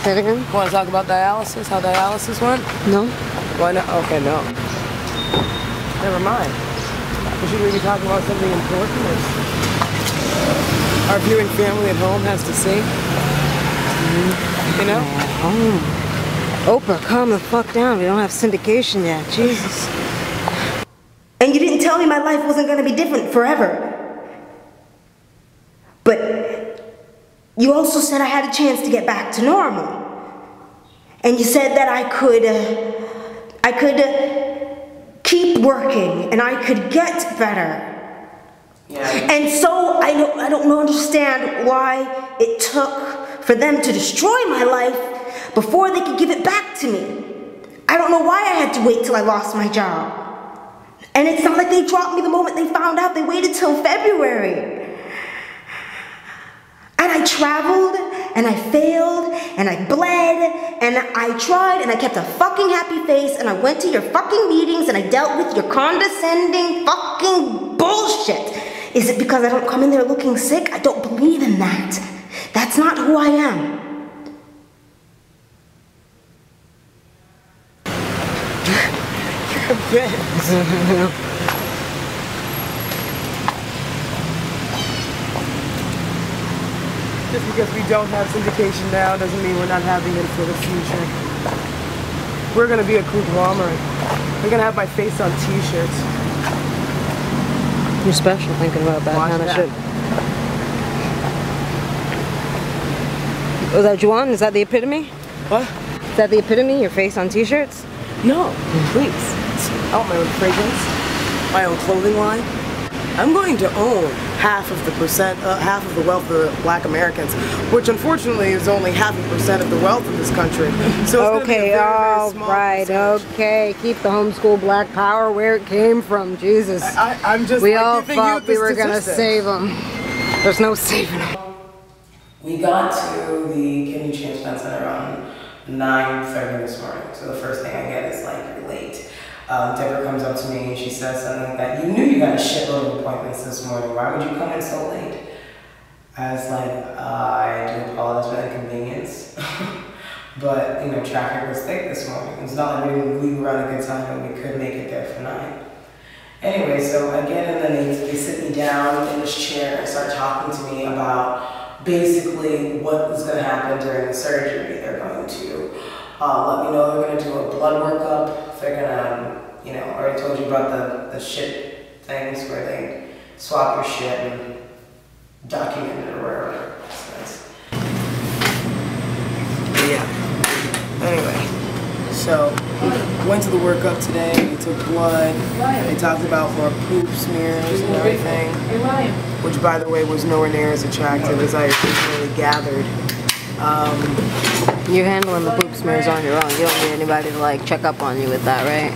Say it again? Want to talk about dialysis? How dialysis went? No. Why not? Okay, no. Never mind. Should we be talking about something important that our viewing family at home has to see? You know? Oprah, calm the fuck down. We don't have syndication yet. Jesus. And you didn't tell me my life wasn't going to be different forever. But you also said I had a chance to get back to normal. And you said that I could keep working and I could get better. Yeah. And so I don't understand why it took for them to destroy my life before they could give it back to me. I don't know why I had to wait till I lost my job. And it's not like they dropped me the moment they found out. They waited till February. And I traveled, and I failed, and I bled, and I tried, and I kept a fucking happy face, and I went to your fucking meetings, and I dealt with your condescending fucking bullshit. Is it because I don't come in there looking sick? I don't believe in that. That's not who I am. You're a bitch. Just because we don't have syndication now doesn't mean we're not having it for the future. We're gonna be a conglomerate. We're gonna have my face on t-shirts. You're special thinking about that kind of shit. Was that Juan? Is that the epitome? What? Is that the epitome? Your face on t-shirts? No, please. I want my own fragrance, my own clothing line. I'm going to own half of the wealth of the black Americans, which unfortunately is only 0.5% of the wealth of this country. So it's okay, all right, okay. Keep the homeschool black power where it came from, Jesus. I'm just we all thought we were gonna save them. There's no saving them. We got to the kidney transplant center around 9:30 this morning. So the first thing I get is like, you're late. Deborah comes up to me and she says something like that. You knew you got a shitload of appointments this morning. Why would you come in so late? I was like, I do apologize for the inconvenience. But, you know, traffic was thick this morning. It's not like we didn't leave around a good time and we could make it there for 9. Anyway, so I get in and they sit me down in this chair and start talking to me about basically what is going to happen during the surgery. They're going to let me know they're going to do a blood workup. They're going to, you know, I already told you about the shit things where they swap your shit and document it or whatever. Yeah. Anyway, so went to the workup today. They took blood. They talked about more poop smears and everything, which, by the way, was nowhere near as attractive as I originally gathered. You're handling the poop smears on your own. You don't need anybody to like check up on you with that, right?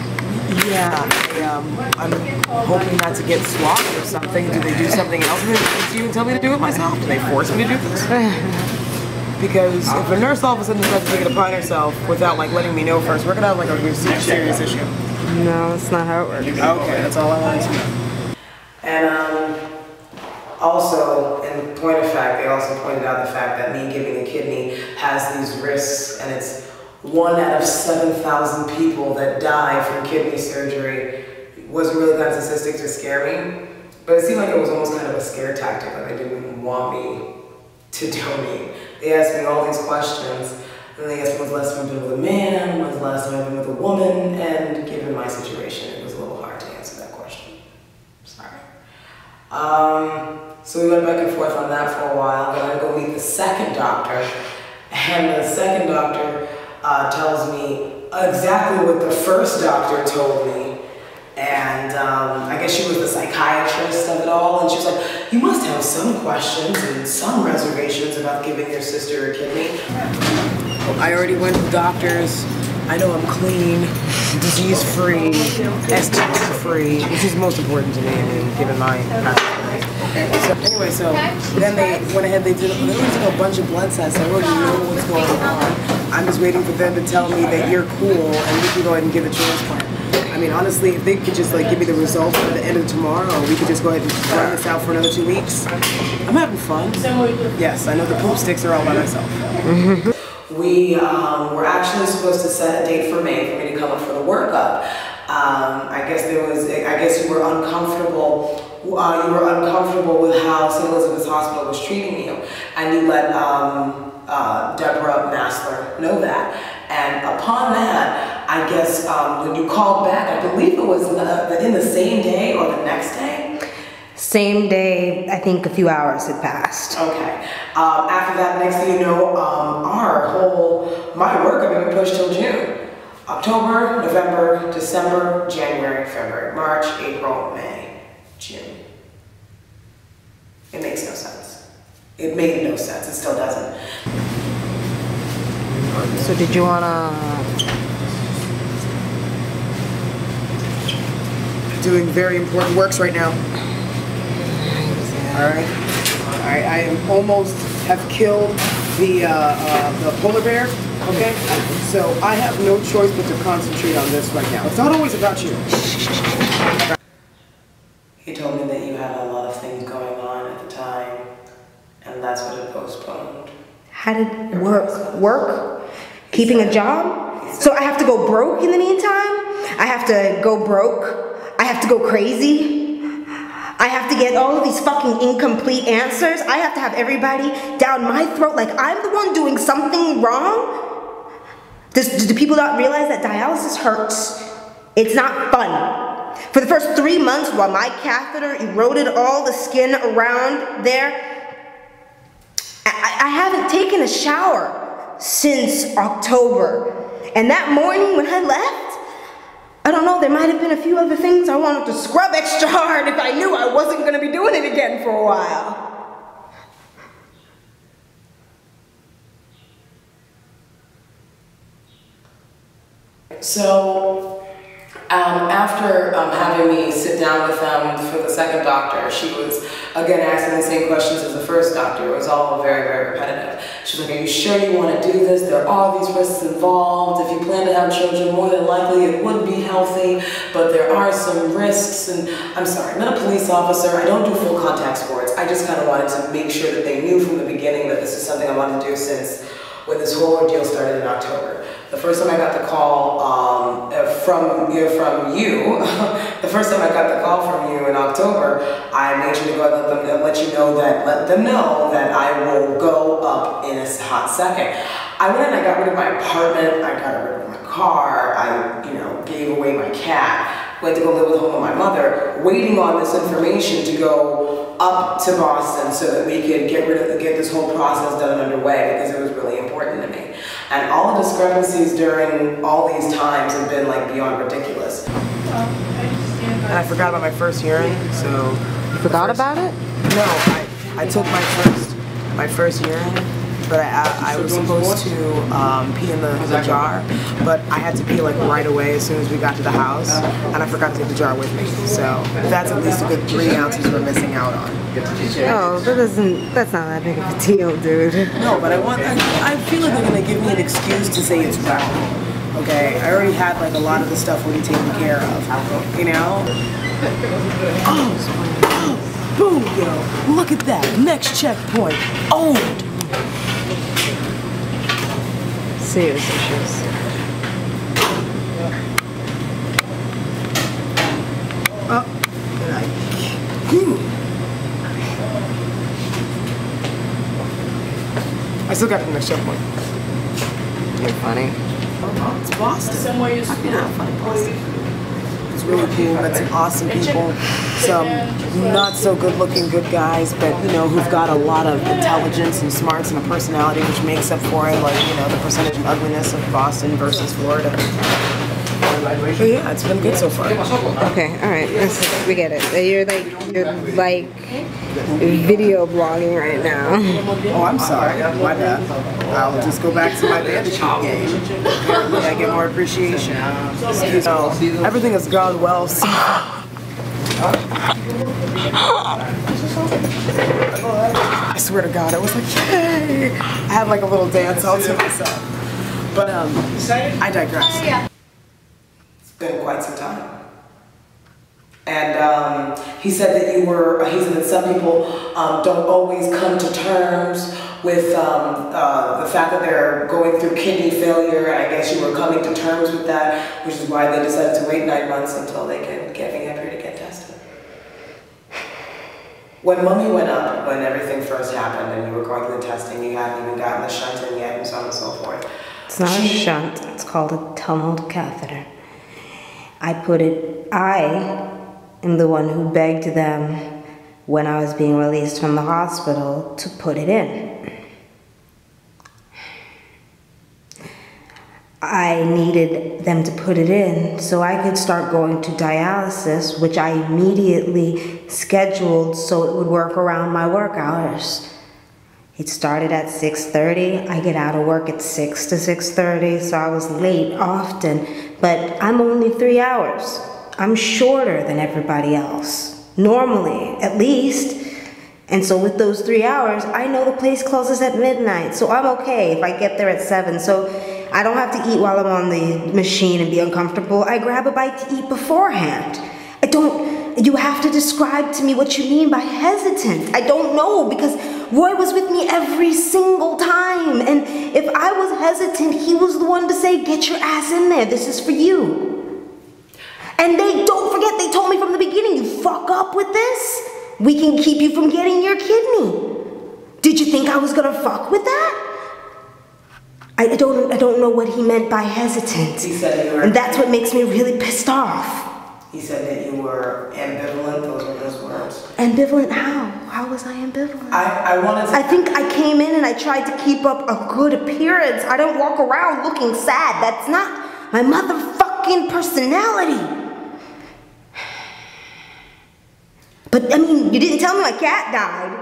Yeah, I'm hoping not to get swapped or something. Do they do something else? Do you even tell me to do it myself? Do they force me to do this? Because if a nurse all of a sudden decides to take it upon herself without like letting me know first, we're gonna have like a serious issue. No, that's not how it works. Okay, that's all I wanted to know. And also, in point of fact, they also pointed out the fact that me giving a kidney has these risks, and it's 1 out of 7,000 people that die from kidney surgery. It wasn't really that statistic to scare me, but it seemed like it was almost kind of a scare tactic, like they didn't want me to donate. They asked me all these questions, and they asked me when's the last time I've been with a man, when's the last time I've been with a woman, and given my situation, it was a little hard to answer that question. Sorry. So we went back and forth on that for a while. Then I go meet the second doctor, and the second doctor tells me exactly what the first doctor told me. And I guess she was the psychiatrist of it all, and she was like, you must have some questions and some reservations about giving your sister a kidney. I already went to doctors. I know I'm clean, disease-free, STD-free, which is most important to me, given my practice. So anyway, so then they went ahead, they took a bunch of blood tests. I already know what's going on. I'm just waiting for them to tell me that you're cool and we can go ahead and give a transplant. I mean, honestly, if they could just like give me the results by the end of tomorrow, or we could just go ahead and run this out for another 2 weeks. I'm having fun. Yes, I know the poop sticks are all by myself. we were actually supposed to set a date for May for me to come up for the workup. I guess you were uncomfortable. You were uncomfortable with how St. Elizabeth's Hospital was treating you, and you let Deborah Massler know that. And upon that, I guess when you called back, I believe it was in the same day or the next day. Same day, I think a few hours had passed. Okay. After that, next thing you know, my work had been pushed till June. October, November, December, January, February, March, April, May, June. It makes no sense. It made no sense. It still doesn't. So did you wanna... Doing very important works right now. Alright. Alright, I am almost have killed the polar bear, okay? So I have no choice but to concentrate on this right now. It's not always about you. He told me that you had a lot of things going on at the time, and that's what it postponed. How did work? Keeping a job? So I have to go broke in the meantime? I have to go broke? I have to go crazy? I have to get all of these fucking incomplete answers? I have to have everybody down my throat like I'm the one doing something wrong? Do people not realize that dialysis hurts? It's not fun. For the first 3 months while my catheter eroded all the skin around there, I haven't taken a shower since October. And that morning when I left, I don't know, there might have been a few other things I wanted to scrub extra hard if I knew I wasn't going to be doing it again for a while. So, after having me sit down with them for the second doctor, she was again asking the same questions as the first doctor. It was all very, very repetitive. She was like, are you sure you want to do this? There are these risks involved. If you plan to have children, more than likely it would be healthy, but there are some risks. And I'm sorry, I'm not a police officer. I don't do full contact sports. I just kind of wanted to make sure that they knew from the beginning that this is something I wanted to do since when this whole ordeal started in October. The first time I got the call from you, the first time I got the call from you in October, I made sure to go and let them know that I will go up in a hot second. I went and I got rid of my apartment, I got rid of my car, I gave away my cat, went to go live with home with my mother, waiting on this information to go up to Boston so that we could get this whole process done and underway, because it was really important to me. And all the discrepancies during all these times have been like beyond ridiculous. And I forgot about my first urine, so... You forgot about it? No, I took my first urine, but I was supposed to pee in the jar, but I had to pee like right away as soon as we got to the house, and I forgot to take the jar with me. So that's at least a good 3 ounces we're missing out on. Oh, that's not that big of a deal, dude. No, but I feel like they're gonna give me an excuse to say it's wrong. Okay, I already had like a lot of the stuff already taken care of, you know? Oh, boom, yo, look at that, next checkpoint, owned. Serious issues. I still got the next checkpoint. You're funny. It's Boston. I've been out fun in Boston. It's really cool. Met some awesome people. Some not so good looking good guys, but who've got a lot of intelligence and smarts and a personality which makes up for it, like, the percentage of ugliness of Boston versus Florida. But yeah, it's been good so far. Okay, alright, we get it. You're like video blogging right now. Oh, I'm sorry. My bad. I'll just go back to my bandage game. Apparently I get more appreciation. So, everything has gone well. I swear to God, I was like, yay! I had like a little dance all to myself. But I digress. It's been quite some time. And he said that he said that some people don't always come to terms with the fact that they're going through kidney failure, and I guess you were coming to terms with that, which is why they decided to wait 9 months until they can get me up here to get tested. When Mummy went up, when everything first happened and you were going through the testing, you hadn't even gotten the shunt in yet and so on and so forth. It's not a shunt, it's called a tunneled catheter. I am the one who begged them when I was being released from the hospital to put it in. I needed them to put it in so I could start going to dialysis, which I immediately scheduled so it would work around my work hours. It started at 6:30. I get out of work at 6 to 6:30, so I was late often, but I'm only 3 hours. I'm shorter than everybody else, normally, at least. And so with those 3 hours, I know the place closes at midnight, so I'm okay if I get there at 7. So I don't have to eat while I'm on the machine and be uncomfortable. I grab a bite to eat beforehand. You have to describe to me what you mean by hesitant. I don't know, because Roy was with me every single time. And if I was hesitant, he was the one to say, get your ass in there, this is for you. And don't forget, they told me from the beginning, you fuck up with this, we can keep you from getting your kidney. Did you think I was gonna fuck with that? I don't know what he meant by hesitant. He said you were, and that's what makes me really pissed off. He said that you were ambivalent, those were his words. Ambivalent how? How was I ambivalent? I think I came in and I tried to keep up a good appearance. I don't walk around looking sad. That's not my motherfucking personality. But, I mean, you didn't tell me my cat died.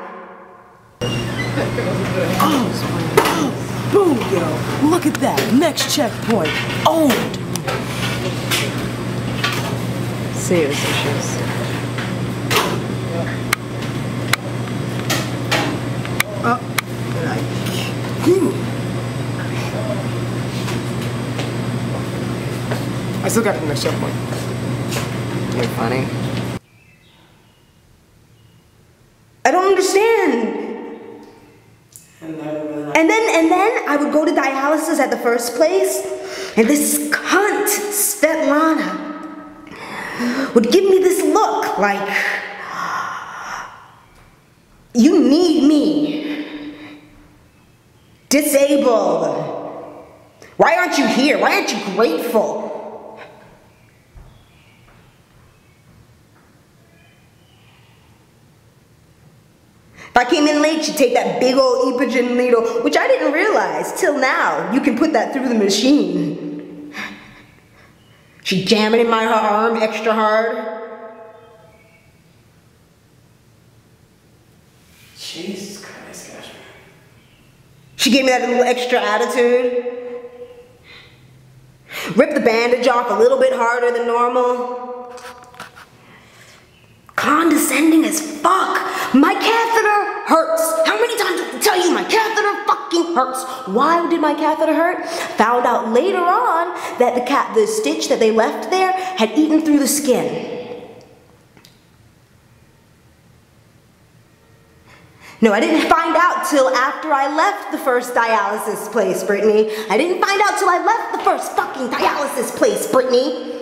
Boom, yo. Look at that. Next checkpoint. Owned. Serious issues. Oh. I still got the next checkpoint. You're funny. I don't understand. And then I would go to dialysis at the first place, and this cunt, Svetlana, would give me this look like, you need me. Disabled. Why aren't you here? Why aren't you grateful? If I came in late, she'd take that big old Epogen needle, which I didn't realize till now. You can put that through the machine. She'd jam it in my arm extra hard. Jesus Christ, gosh. She gave me that little extra attitude. Ripped the bandage off a little bit harder than normal. Condescending as fuck. My catheter hurts. How many times did I tell you my catheter fucking hurts? Why did my catheter hurt? Found out later on that the stitch that they left there had eaten through the skin. No, I didn't find out till after I left the first dialysis place, Brittany. I didn't find out till I left the first fucking dialysis place, Brittany.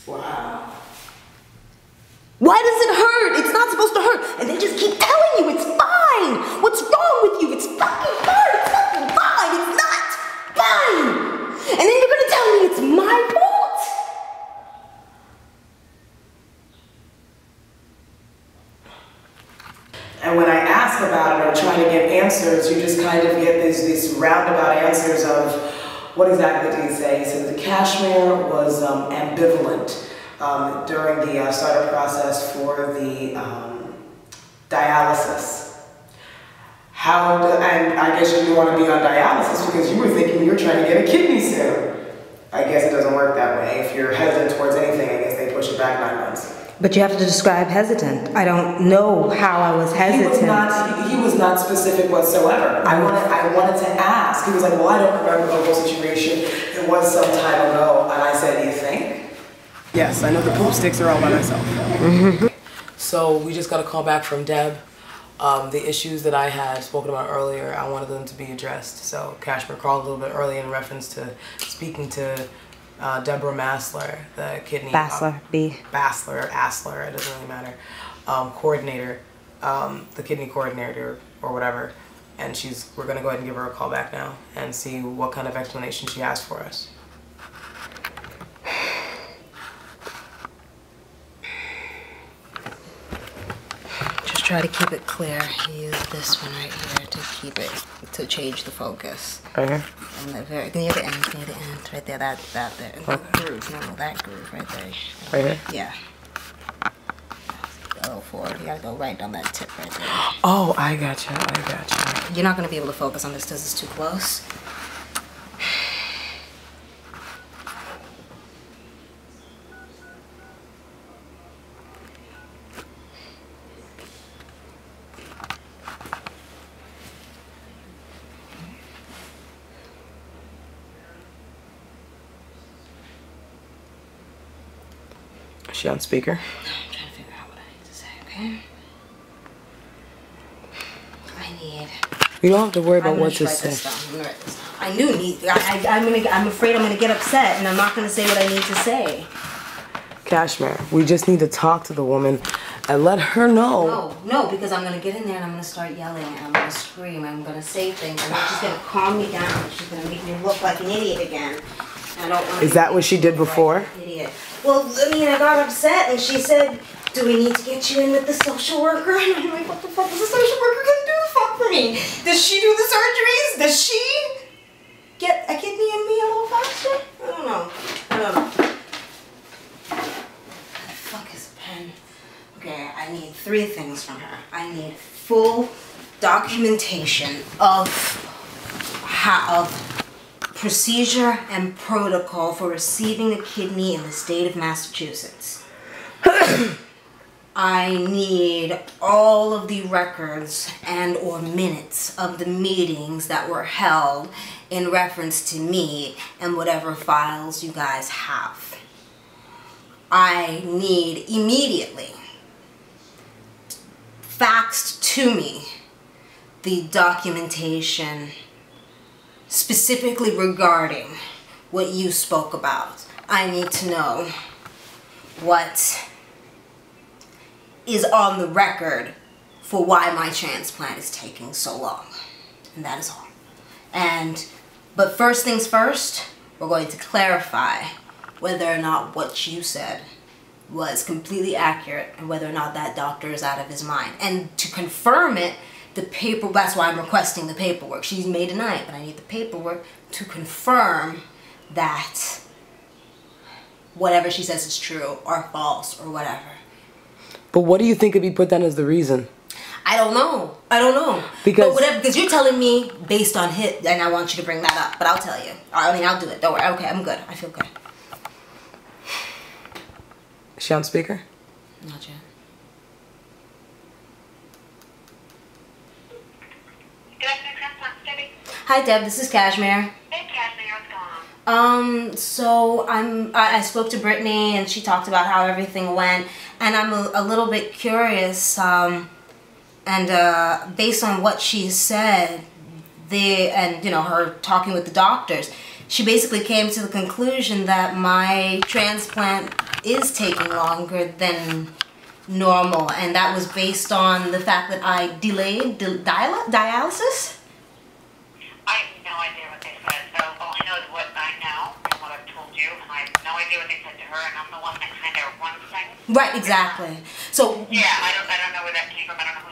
Wow. Why does it hurt? It's not supposed to hurt. And they just keep telling you it's fine. What's wrong with you? It's fucking fine. It's fucking fine. It's not fine. And then you're gonna tell me it's my fault? And when I ask about it or try to get answers, you just kind of get these roundabout answers of what exactly did he say? He said the Kashmir was ambivalent during the startup process for the dialysis. And I guess you didn't want to be on dialysis because you were thinking you were trying to get a kidney soon. I guess it doesn't work that way. If you're hesitant towards anything, I guess they push it back 9 months. But you have to describe hesitant. I don't know how I was hesitant. He was not specific whatsoever. I wanted to ask. He was like, well, I don't remember the whole situation. It was some time ago. And I said, you think? Yes, I know the poop sticks are all by myself. So we just got a call back from Deb. The issues that I had spoken about earlier, I wanted them to be addressed. So Cashmere called a little bit early in reference to speaking to Deborah Massler, the kidney... Bassler, Bassler or Asler, it doesn't really matter. Coordinator, the kidney coordinator or whatever. And we're going to go ahead and give her a call back now and see what kind of explanation she has for us. Just try to keep it clear. Use this one right here to keep it, to change the focus. Right here? And the very, near the end, right there, that there. Oh. Groove, no, that groove right there. Right here? Yeah. A little forward, you gotta go right on that tip right there. Oh, I gotcha. You're not gonna be able to focus on this because it's too close. Is she on speaker? I'm trying to figure out what I need to say, okay? You don't have to worry about what to I'm say. gonna write this down. I'm afraid I'm gonna get upset and I'm not gonna say what I need to say. Cashmere, we just need to talk to the woman and let her know. No, because I'm gonna get in there and I'm gonna start yelling and I'm gonna scream and I'm gonna say things and she's gonna calm me down. She's gonna make me look like an idiot again. I don't want. Is that what she did before? Idiot. Well, I mean, I got upset and she said, "Do we need to get you in with the social worker?" And I'm like, "What the fuck is the social worker gonna do the fuck for me? Does she do the surgeries? Does she get a kidney in me a little faster? I don't know. Where the fuck is a pen? Okay, I need 3 things from her. I need full documentation of procedure and protocol for receiving a kidney in the state of Massachusetts. I need all of the records and or minutes of the meetings that were held in reference to me and whatever files you guys have. I need immediately faxed to me the documentation specifically regarding what you spoke about. I need to know what is on the record for why my transplant is taking so long. And that is all. But first things first, we're going to clarify whether or not what you said was completely accurate and whether or not that doctor is out of his mind. And to confirm it, that's why I'm requesting the paperwork. She may deny it, but I need the paperwork to confirm that whatever she says is true or false or whatever. But what do you think could be put down as the reason? I don't know. Because you're telling me based on hit, and I want you to bring that up. But I'll tell you. I mean, I'll do it. Don't worry. Okay, I'm good. I feel good. Is she on speaker? Not yet. Hi Deb, this is Cashmere. Hey Cashmere, what's going on? So I spoke to Brittany and she talked about how everything went, and I'm a little bit curious, based on what she said, her talking with the doctors, she basically came to the conclusion that my transplant is taking longer than normal, and that was based on the fact that I delayed dialysis? I have no idea what they said, so all I know is what I know and what I've told you, and I have no idea what they said to her, and I'm the one that kind of runs things. Right, exactly. So yeah, I don't know where that came from. I don't know